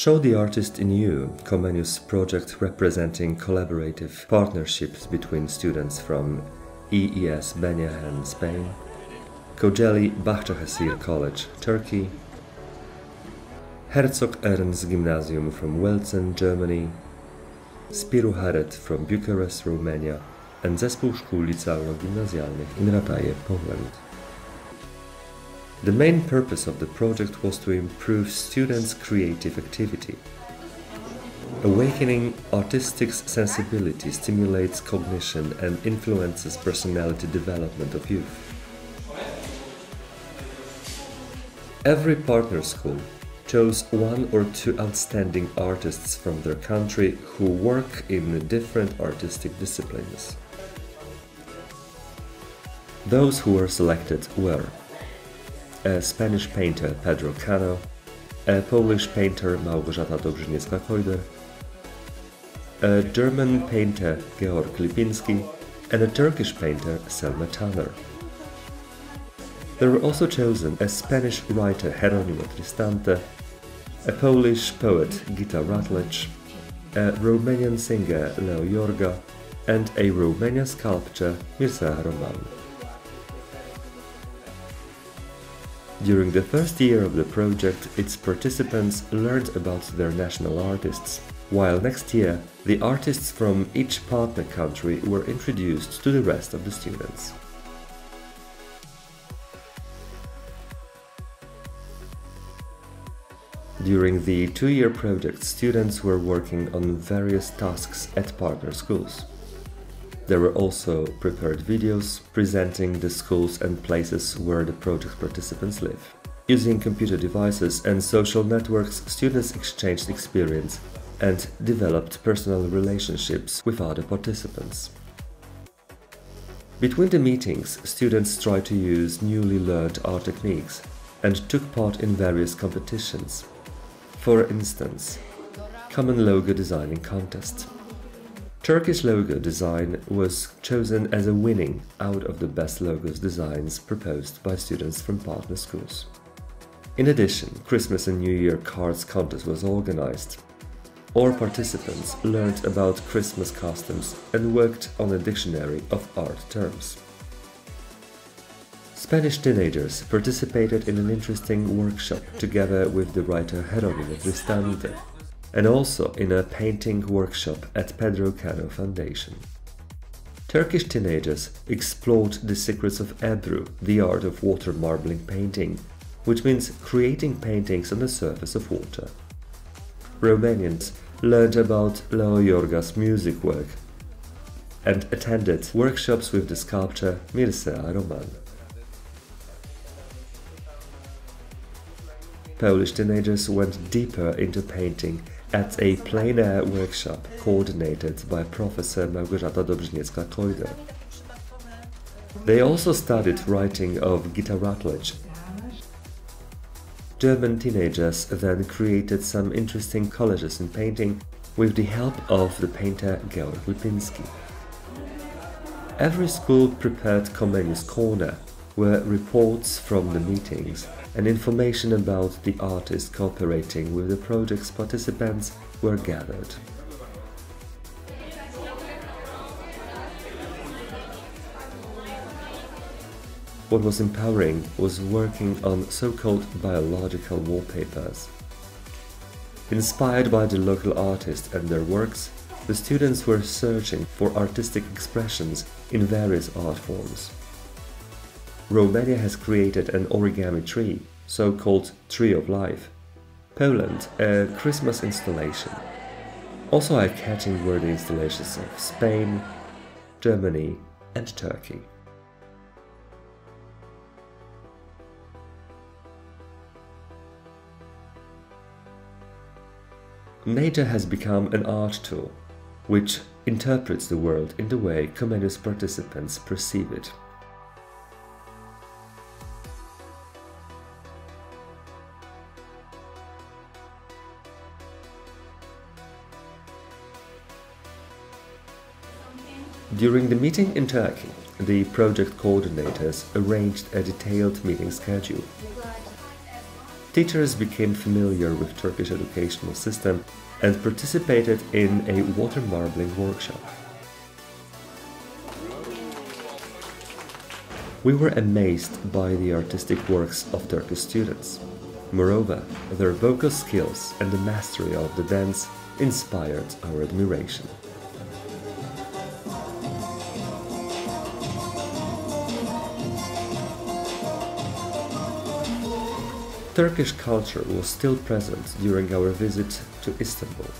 Show the Artist in You, Comenius project representing collaborative partnerships between students from EES Benjahan, Spain, Kocaeli Bahçeşehir College, Turkey, Herzog Ernst Gymnasium from Wiltzen, Germany, Spiru Haret from Bucharest, Romania, and Zespół Szkół Licealno-Gimnazjalnych in Rataje, Poland. The main purpose of the project was to improve students' creative activity. Awakening artistic sensibility stimulates cognition and influences personality development of youth. Every partner school chose one or two outstanding artists from their country who work in different artistic disciplines. Those who were selected were a Spanish painter Pedro Cano, a Polish painter Małgorzata Dobrzyniecka-Kojder, a German painter Georg Lipinski, and a Turkish painter Selma Tanner. There were also chosen a Spanish writer Jeronimo Tristante, a Polish poet Gita Rataje, a Romanian singer Leo Iorga, and a Romanian sculptor Mircea Roman. During the first year of the project, its participants learned about their national artists, while next year the artists from each partner country were introduced to the rest of the students. During the two-year project, students were working on various tasks at partner schools. There were also prepared videos presenting the schools and places where the project participants live. Using computer devices and social networks, students exchanged experience and developed personal relationships with other participants. Between the meetings, students tried to use newly learned art techniques and took part in various competitions. For instance, common logo designing contest. Turkish logo design was chosen as a winning out of the best logos designs proposed by students from partner schools. In addition, Christmas and New Year cards contest was organized. All participants learned about Christmas customs and worked on a dictionary of art terms. Spanish teenagers participated in an interesting workshop together with the writer Jeronimo Tristante, and also in a painting workshop at Pedro Cano Foundation. Turkish teenagers explored the secrets of Ebru, the art of water marbling painting, which means creating paintings on the surface of water. Romanians learned about Leo Iorga's music work and attended workshops with the sculptor Mircea Roman. Polish teenagers went deeper into painting at a plein air workshop coordinated by Professor Małgorzata Dobrzyniecka-Kojder. They also studied writing of Gita Rataje. German teenagers then created some interesting collages in painting with the help of the painter Georg Lipinski. Every school prepared Comenius Corner, where reports from the meetings and information about the artists cooperating with the project's participants were gathered. What was empowering was working on so-called biological wallpapers. Inspired by the local artists and their works, the students were searching for artistic expressions in various art forms. Romania has created an origami tree, so-called Tree of Life. Poland, a Christmas installation. Also eye-catching were the installations of Spain, Germany and Turkey. Nature has become an art tool, which interprets the world in the way Comenius participants perceive it. During the meeting in Turkey, the project coordinators arranged a detailed meeting schedule. teachers became familiar with Turkish educational system and participated in a water marbling workshop. We were amazed by the artistic works of Turkish students. Moreover, their vocal skills and the mastery of the dance inspired our admiration. Turkish culture was still present during our visit to Istanbul.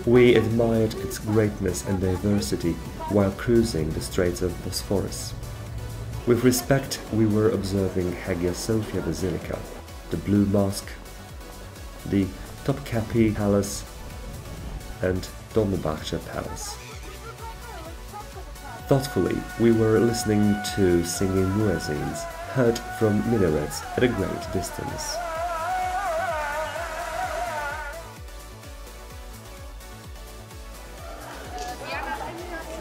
We admired its greatness and diversity while cruising the Straits of Bosphorus. With respect, we were observing Hagia Sophia Basilica, the Blue Mosque, the Topkapi Palace, and Dolmabahce Palace. Thoughtfully, we were listening to singing muezzins, heard from minarets at a great distance.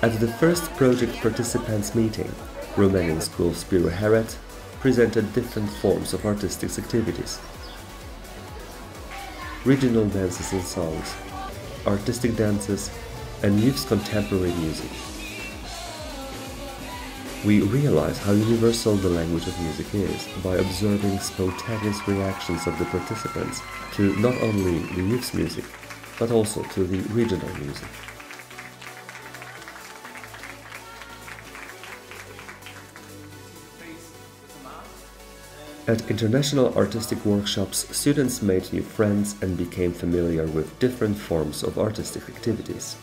At the first project participants meeting, Romanian school Spiro Heret presented different forms of artistic activities. Regional dances and songs, artistic dances, and youth's contemporary music. We realize how universal the language of music is by observing spontaneous reactions of the participants to not only the youth's music, but also to the regional music. At international artistic workshops, students made new friends and became familiar with different forms of artistic activities.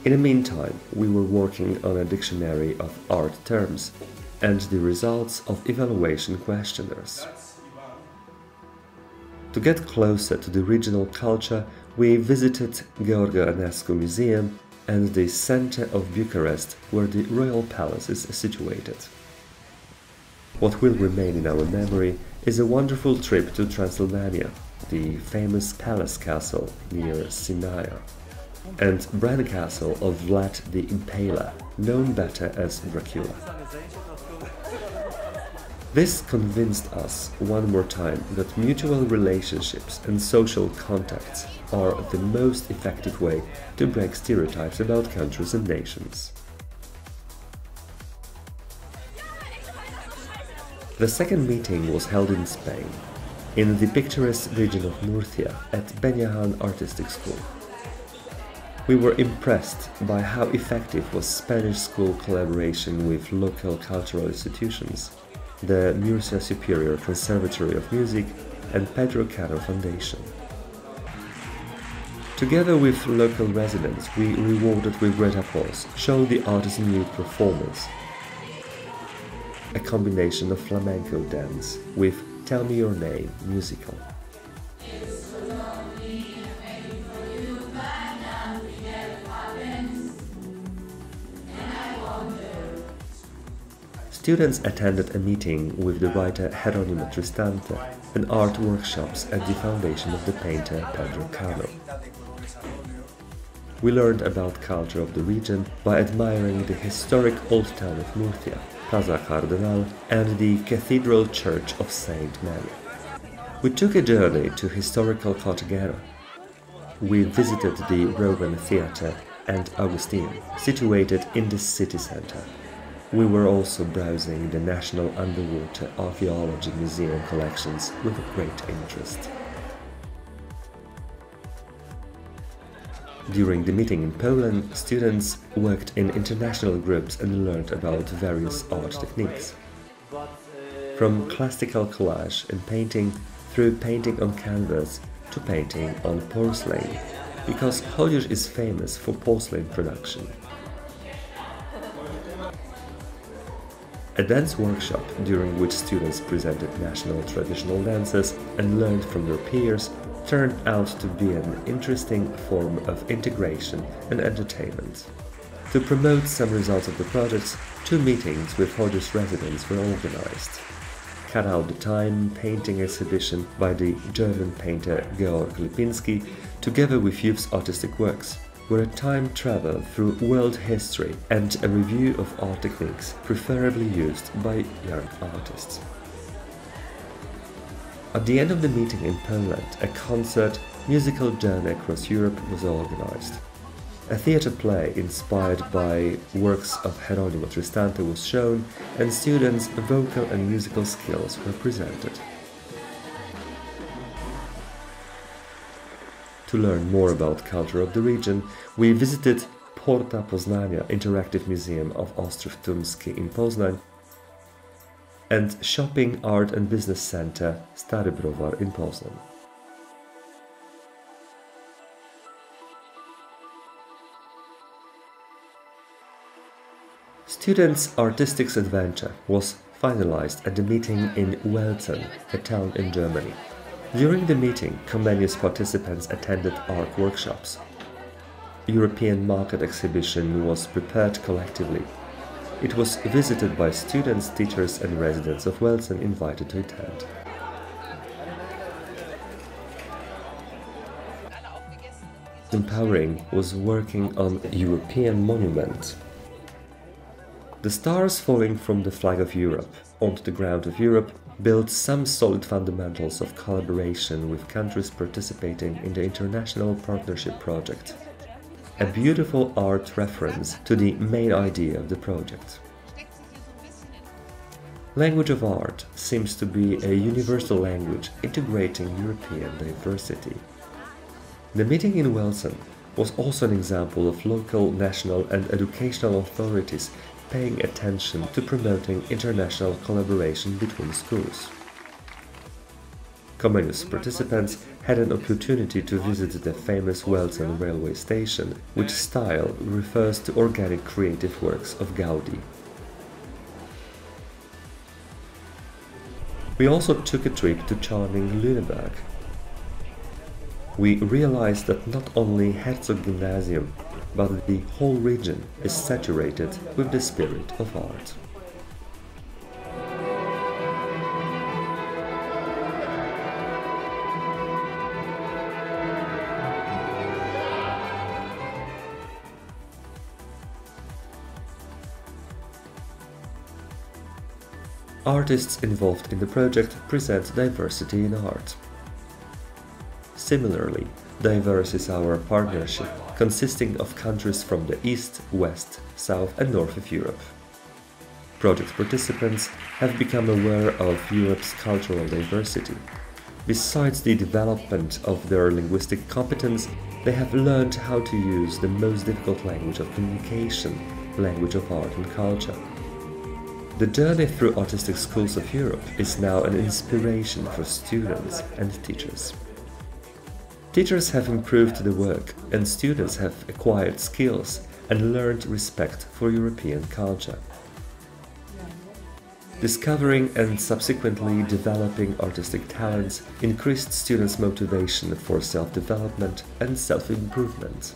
In the meantime, we were working on a dictionary of art terms and the results of evaluation questionnaires. To get closer to the regional culture, we visited George Enescu Museum and the center of Bucharest, where the royal palace is situated. What will remain in our memory is a wonderful trip to Transylvania, the famous palace castle near Sinaia, and Bran Castle of Vlad the Impaler, known better as Dracula. This convinced us one more time that mutual relationships and social contacts are the most effective way to break stereotypes about countries and nations. The second meeting was held in Spain, in the picturesque region of Murcia at Benjahan Artistic School. We were impressed by how effective was Spanish school collaboration with local cultural institutions, the Murcia Superior Conservatory of Music and Pedro Cano Foundation. Together with local residents, we rewarded with great applause, showing the artist's new performance, a combination of flamenco dance with Tell Me Your Name musical. Students attended a meeting with the writer Jeronimo Tristante and art workshops at the foundation of the painter Pedro Cano. We learned about culture of the region by admiring the historic old town of Murcia, Plaza Cardenal, and the Cathedral Church of Saint Mary. We took a journey to historical Cartagena. We visited the Roman Theatre and Augustine, situated in the city center. We were also browsing the National Underwater Archaeology Museum collections with great interest. During the meeting in Poland, students worked in international groups and learned about various art techniques. From classical collage and painting, through painting on canvas to painting on porcelain, because Chodzisz is famous for porcelain production. A dance workshop, during which students presented national traditional dances and learned from their peers, turned out to be an interesting form of integration and entertainment. To promote some results of the projects, 2 meetings with Chodzisz residents were organized. Cut Out the Time painting exhibition by the German painter Georg Lipinski, together with youth's artistic works, were a time travel through world history and a review of art techniques preferably used by young artists. At the end of the meeting in Poland, a concert musical journey across Europe was organized. A theatre play inspired by works of Jeronimo Tristante was shown, and students' vocal and musical skills were presented. To learn more about culture of the region, we visited Porta Poznania Interactive Museum of Ostrów Tumski in Poznań and Shopping, Art and Business Center Stary Browar in Poznań. Students' artistic adventure was finalized at the meeting in Welzen, a town in Germany. During the meeting, Comenius participants attended art workshops. European market exhibition was prepared collectively. It was visited by students, teachers and residents of Welzen invited to attend. Empowering was working on a European monument. The stars falling from the flag of Europe onto the ground of Europe built some solid fundamentals of collaboration with countries participating in the International Partnership Project. A beautiful art reference to the main idea of the project. Language of art seems to be a universal language integrating European diversity. The meeting in Welzen was also an example of local, national and educational authorities paying attention to promoting international collaboration between schools. Comenius participants had an opportunity to visit the famous Welzen railway station, which style refers to organic creative works of Gaudi. We also took a trip to charming Lüneburg. We realized that not only Herzog Gymnasium, but the whole region is saturated with the spirit of art. Artists involved in the project present diversity in art. Similarly, diverse is our partnership, consisting of countries from the East, West, South and North of Europe. Project participants have become aware of Europe's cultural diversity. Besides the development of their linguistic competence, they have learned how to use the most difficult language of communication, language of art and culture. The journey through artistic schools of Europe is now an inspiration for students and teachers. Teachers have improved the work, and students have acquired skills and learned respect for European culture. Discovering and subsequently developing artistic talents increased students' motivation for self-development and self-improvement.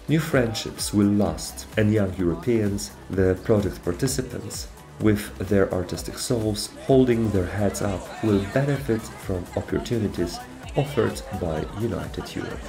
New friendships will last, and young Europeans, the project participants, with their artistic souls holding their heads up, will benefit from opportunities offered by United Europe.